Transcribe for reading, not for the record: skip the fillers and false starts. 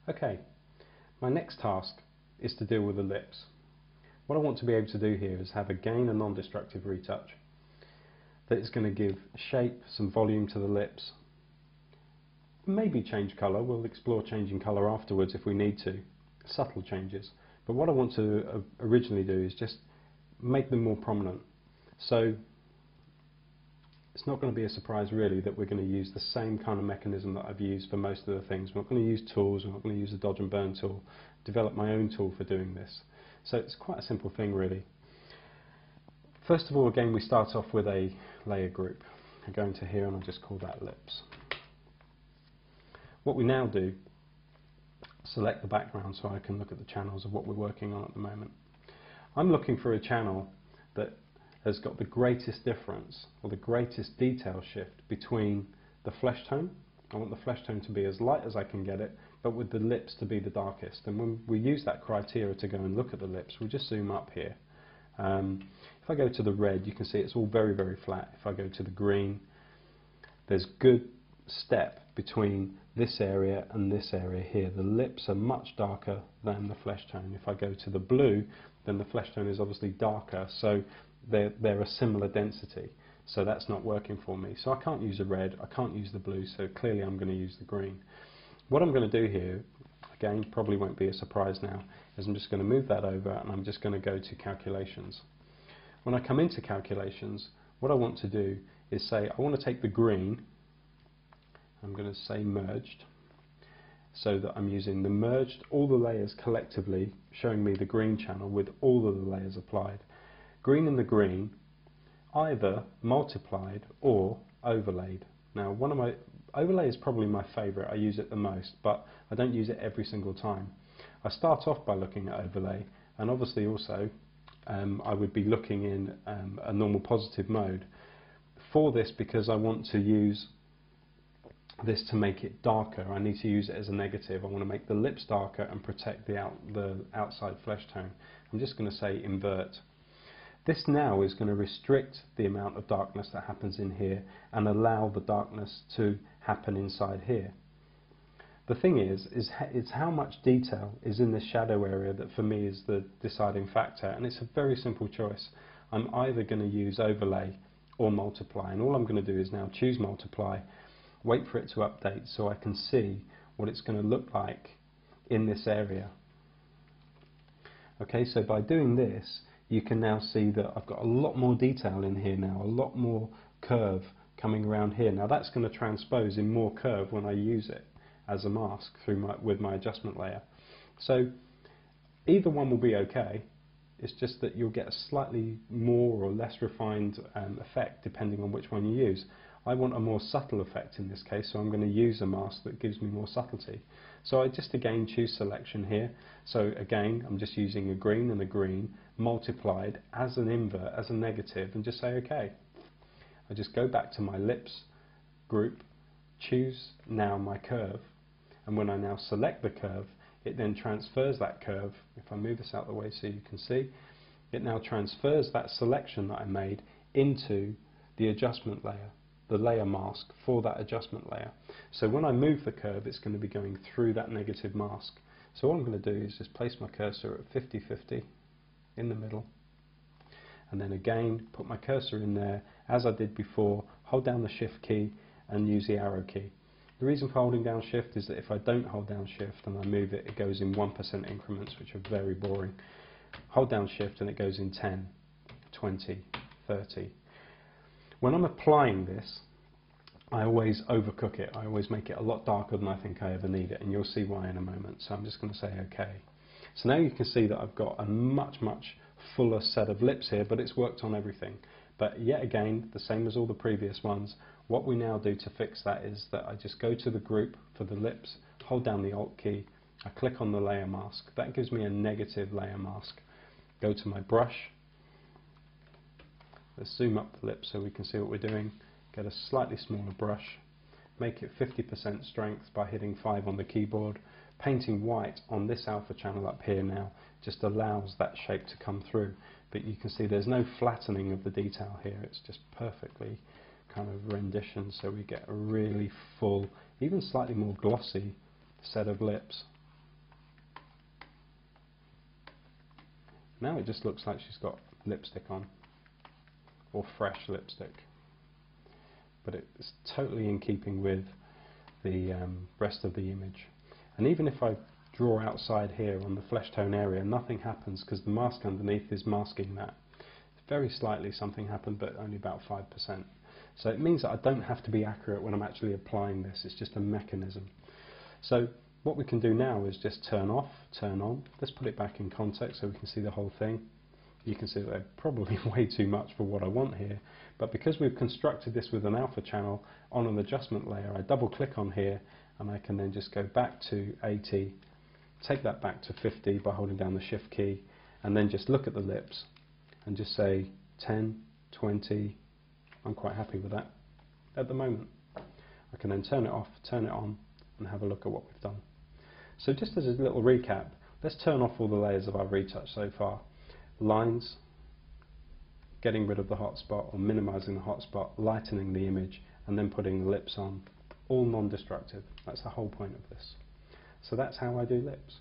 Okay, my next task is to deal with the lips. What I want to be able to do here is have again a non-destructive retouch that is going to give shape, some volume to the lips, maybe change colour. We'll explore changing colour afterwards if we need to, subtle changes. But what I want to originally do is just make them more prominent. So it's not going to be a surprise really that we're going to use the same kind of mechanism that I've used for most of the things. We're not going to use tools, we're not going to use a dodge and burn tool, develop my own tool for doing this. So it's quite a simple thing really. First of all, again, we start off with a layer group. I go into here and I'll just call that lips. What we now do, select the background so I can look at the channels of what we're working on at the moment. I'm looking for a channel that has got the greatest difference or the greatest detail shift between the flesh tone. I want the flesh tone to be as light as I can get it, but with the lips to be the darkest. And when we use that criteria to go and look at the lips, we'll just zoom up here. If I go to the red, you can see it's all very, very flat. If I go to the green, there's good step between this area and this area here. The lips are much darker than the flesh tone. If I go to the blue, then the flesh tone is obviously darker, so they're a similar density. So that's not working for me. So I can't use a red, I can't use the blue, so clearly I'm going to use the green. What I'm going to do here, again, probably won't be a surprise now, is I'm just going to move that over and I'm just going to go to calculations. When I come into calculations, what I want to do is say I want to take the green, I'm going to say merged, so that I'm using the merged, all the layers collectively, showing me the green channel with all of the layers applied. Green and the green, either multiplied or overlaid. Now, overlay is probably my favourite, I use it the most, but I don't use it every single time. I start off by looking at overlay, and obviously also I would be looking in a normal positive mode for this, because I want to use this to make it darker. I need to use it as a negative. I want to make the lips darker and protect the outside flesh tone. I'm just going to say invert. This now is going to restrict the amount of darkness that happens in here and allow the darkness to happen inside here. The thing is it's how much detail is in this shadow area that for me is the deciding factor, and it's a very simple choice. I'm either going to use overlay or multiply, and all I'm going to do is now choose multiply, wait for it to update so I can see what it's going to look like in this area. Okay, so by doing this, you can now see that I've got a lot more detail in here now, a lot more curve coming around here. Now that's going to transpose in more curve when I use it as a mask with my adjustment layer. So either one will be okay, it's just that you'll get a slightly more or less refined effect depending on which one you use. I want a more subtle effect in this case, so I'm going to use a mask that gives me more subtlety. So I just again choose selection here. So again, I'm just using a green and a green multiplied as an invert, as a negative, and just say OK. I just go back to my lips group, choose now my curve, and when I now select the curve, it then transfers that curve. If I move this out of the way so you can see, it now transfers that selection that I made into the adjustment layer, the layer mask for that adjustment layer. So when I move the curve, it's going to be going through that negative mask. So what I'm going to do is just place my cursor at 50-50 in the middle, and then again put my cursor in there as I did before, hold down the shift key and use the arrow key. The reason for holding down shift is that if I don't hold down shift and I move it, it goes in 1% increments, which are very boring. Hold down shift and it goes in 10, 20, 30. When I'm applying this, I always overcook it. I always make it a lot darker than I think I ever need it, and you'll see why in a moment. So I'm just going to say OK. So now you can see that I've got a much fuller set of lips here, but it's worked on everything. But yet again, the same as all the previous ones, what we now do to fix that is that I just go to the group for the lips, hold down the Alt key, I click on the layer mask. That gives me a negative layer mask. Go to my brush. Let's zoom up the lips so we can see what we're doing. Get a slightly smaller brush, make it 50% strength by hitting 5 on the keyboard. Painting white on this alpha channel up here now just allows that shape to come through, but you can see there's no flattening of the detail here, it's just perfectly kind of rendition, so we get a really full, even slightly more glossy set of lips. Now it just looks like she's got lipstick on, or fresh lipstick. But it's totally in keeping with the rest of the image. And even if I draw outside here on the flesh tone area, nothing happens because the mask underneath is masking that. Very slightly something happened, but only about 5%. So it means that I don't have to be accurate when I'm actually applying this, it's just a mechanism. So what we can do now is just turn off, turn on. Let's put it back in context so we can see the whole thing. You can see that they're probably way too much for what I want here, but because we've constructed this with an alpha channel on an adjustment layer, I double click on here and I can then just go back to 80, take that back to 50 by holding down the shift key, and then just look at the lips and just say 10, 20, I'm quite happy with that at the moment. I can then turn it off, turn it on, and have a look at what we've done. So just as a little recap, let's turn off all the layers of our retouch so far. Lines, getting rid of the hotspot or minimizing the hotspot, lightening the image, and then putting the lips on. All non-destructive. That's the whole point of this. So that's how I do lips.